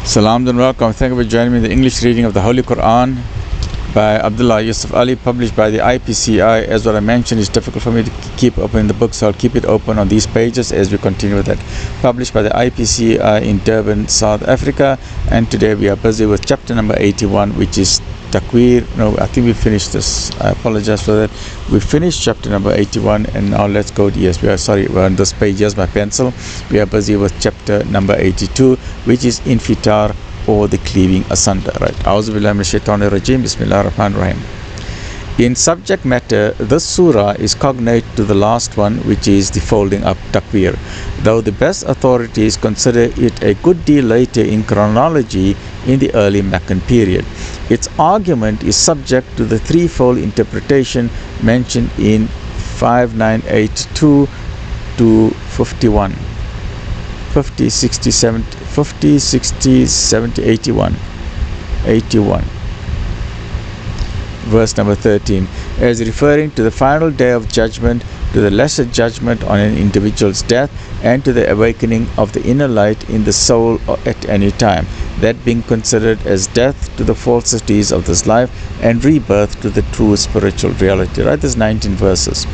Salam and welcome. Thank you for joining me in the English reading of the Holy Quran by Abdullah, Yusuf, A'lee, published by the IPCI. As what I mentioned, it's difficult for me to keep open the book, so I'll keep it open on these pages as we continue with that. Published by the IPCI in Durban, South Africa, and today we are busy with chapter number 81, which is Takwir. No, I think we finished this. I apologize for that. We finished chapter number 81, and now let's go. Yes, we're on this page. Here's my pencil. We are busy with chapter number 82, which is Infitar, or the cleaving asunder. Right. A'udhu billahi minash shaitanir rajim. Bismillahir rahmanir rahim. In subject matter, this surah is cognate to the last one, which is the folding up takwir, though the best authorities consider it a good deal later in chronology in the early Meccan period. Its argument is subject to the threefold interpretation mentioned in 5982 to 51, 50, 60, 70, 50, 60, 70, 81, verse number 13, as referring to the final day of judgment, to the lesser judgment on an individual's death, and to the awakening of the inner light in the soul at any time, that being considered as death to the falsities of this life and rebirth to the true spiritual reality. Right, there's 19 verses.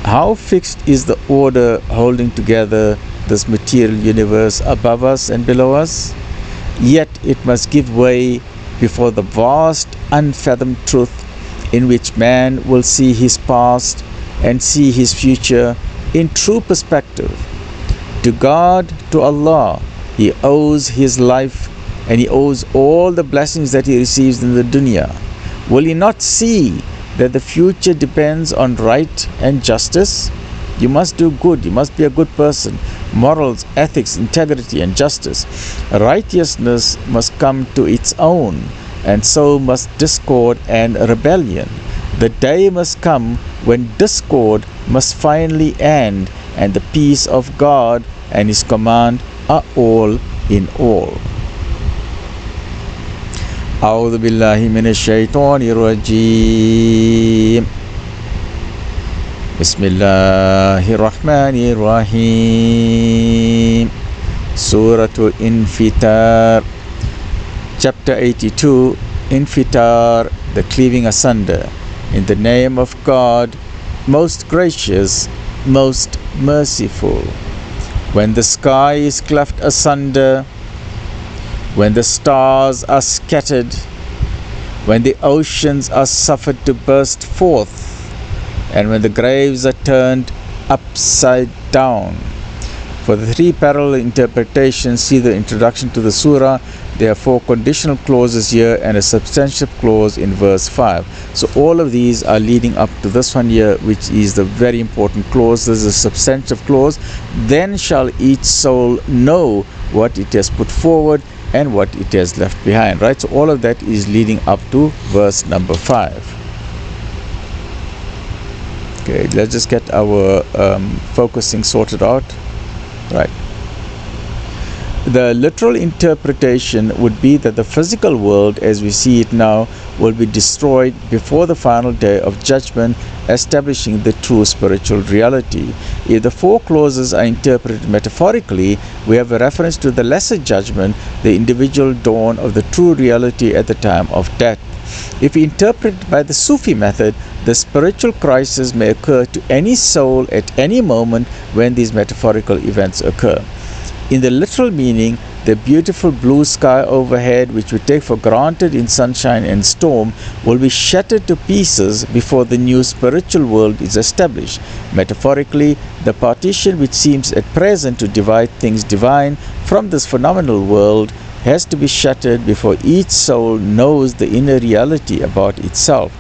How fixed is the order holding together this material universe above us and below us? Yet it must give way before the vast, unfathomed truth in which man will see his past and see his future in true perspective. To God, to Allah, he owes his life, and he owes all the blessings that he receives in the dunya. Will he not see that the future depends on right and justice? You must do good, you must be a good person. Morals, ethics, integrity, and justice. Righteousness must come to its own, and so must discord and rebellion. The day must come when discord must finally end, and the peace of God and his command are all in all. A'udhu billahi minash shaitanir rajim. Bismillahir rahmanir rahim. Suratul Infitar, chapter 82, Infitar, the cleaving asunder. In the name of God, most gracious, most merciful. When the sky is cleft asunder, when the stars are scattered, when the oceans are suffered to burst forth, and when the graves are turned upside down. For the three parallel interpretations, see the introduction to the surah. There are four conditional clauses here and a substantive clause in verse 5. So all of these are leading up to this one here, which is the very important clause. This is a substantive clause. Then shall each soul know what it has put forward and what it has left behind. Right? So all of that is leading up to verse number 5. Okay, let's just get our focusing sorted out. Right. The literal interpretation would be that the physical world as we see it now will be destroyed before the final day of judgment, establishing the true spiritual reality. If the four clauses are interpreted metaphorically, we have a reference to the lesser judgment, the individual dawn of the true reality at the time of death. If we interpret by the Sufi method, the spiritual crisis may occur to any soul at any moment when these metaphorical events occur. In the literal meaning, the beautiful blue sky overhead, which we take for granted in sunshine and storm, will be shattered to pieces before the new spiritual world is established. Metaphorically, the partition which seems at present to divide things divine from this phenomenal world has to be shattered before each soul knows the inner reality about itself.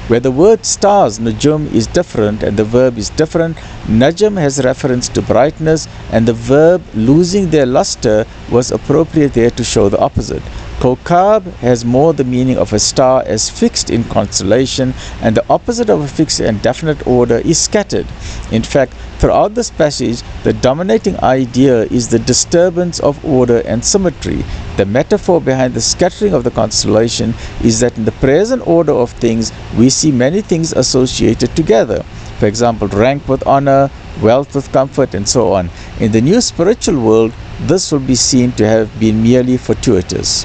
Where the word stars, nujum, is different and the verb is different, najm has reference to brightness, and the verb losing their luster was appropriate there to show the opposite. Kokab has more the meaning of a star as fixed in constellation, and the opposite of a fixed and definite order is scattered. In fact, throughout this passage, the dominating idea is the disturbance of order and symmetry. The metaphor behind the scattering of the constellation is that in the present order of things, we see many things associated together. For example, rank with honor, wealth with comfort, and so on. In the new spiritual world, this will be seen to have been merely fortuitous.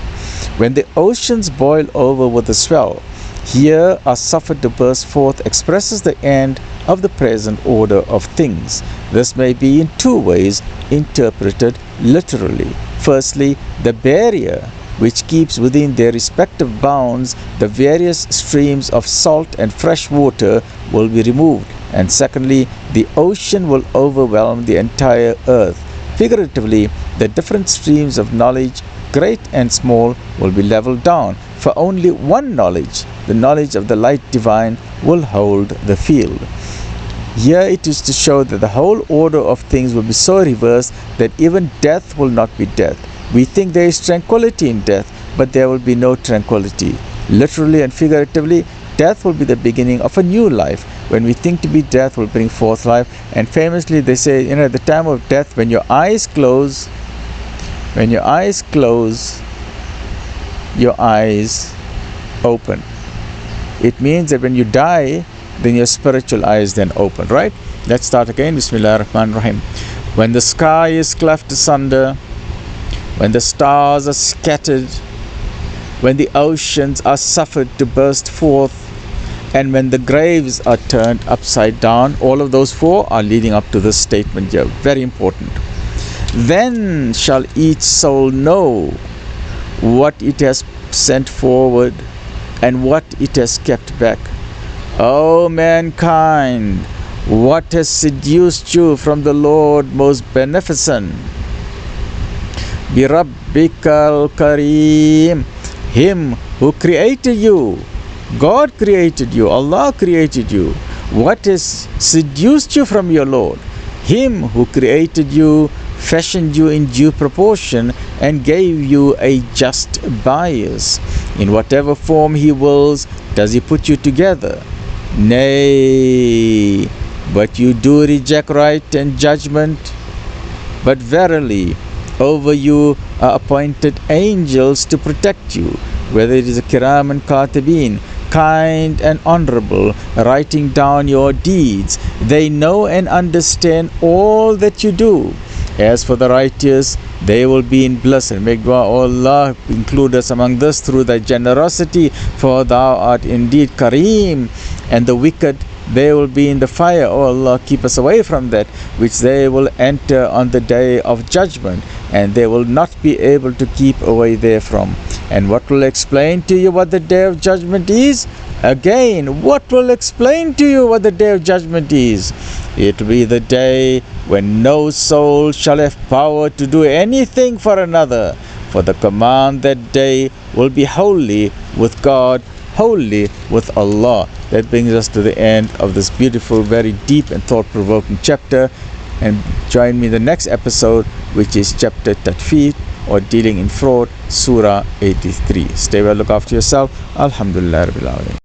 When the oceans boil over with a swell, here are suffered to burst forth expresses the end of the present order of things. This may be in two ways interpreted literally. Firstly, the barrier which keeps within their respective bounds the various streams of salt and fresh water will be removed, and secondly, the ocean will overwhelm the entire earth. Figuratively, the different streams of knowledge, great and small, will be leveled down, for only one knowledge, the knowledge of the light divine, will hold the field. Here it is to show that the whole order of things will be so reversed that even death will not be death. We think there is tranquility in death, but there will be no tranquility. Literally and figuratively, death will be the beginning of a new life. When we think to be death will bring forth life. And famously they say, at the time of death, when your eyes close, your eyes open. It means that when you die, then your spiritual eyes then open, right? Let's start again. Bismillahir-Rahmanir-Rahim. When the sky is cleft asunder, when the stars are scattered, when the oceans are suffered to burst forth, and when the graves are turned upside down, all of those four are leading up to this statement here. Very important. Then shall each soul know what it has sent forward and what it has kept back. O mankind, what has seduced you from the Lord most beneficent? Bi Rabbikal Kareem, Him who created you. God created you, Allah created you. What has seduced you from your Lord? Him who created you, fashioned you in due proportion, and gave you a just bias. In whatever form He wills, does He put you together. Nay, but you do reject right and judgment. But verily, over you are appointed angels to protect you, whether it is a kiram and katibin, kind and honorable, writing down your deeds. They know and understand all that you do. As for the righteous, they will be in bliss. And make dua, O Allah, include us among this through thy generosity, for thou art indeed Kareem. And the wicked, they will be in the fire. O Allah, keep us away from that, which they will enter on the day of judgment, and they will not be able to keep away therefrom. And what will explain to you what the day of judgment is? Again, what will explain to you what the day of judgment is? It will be the day when no soul shall have power to do anything for another. For the command that day will be holy with God, holy with Allah. That brings us to the end of this beautiful, very deep and thought-provoking chapter. And join me in the next episode, which is chapter Tatfeed, or dealing in fraud, Surah 83. Stay well, look after yourself. Alhamdulillah Rabbil Alameen.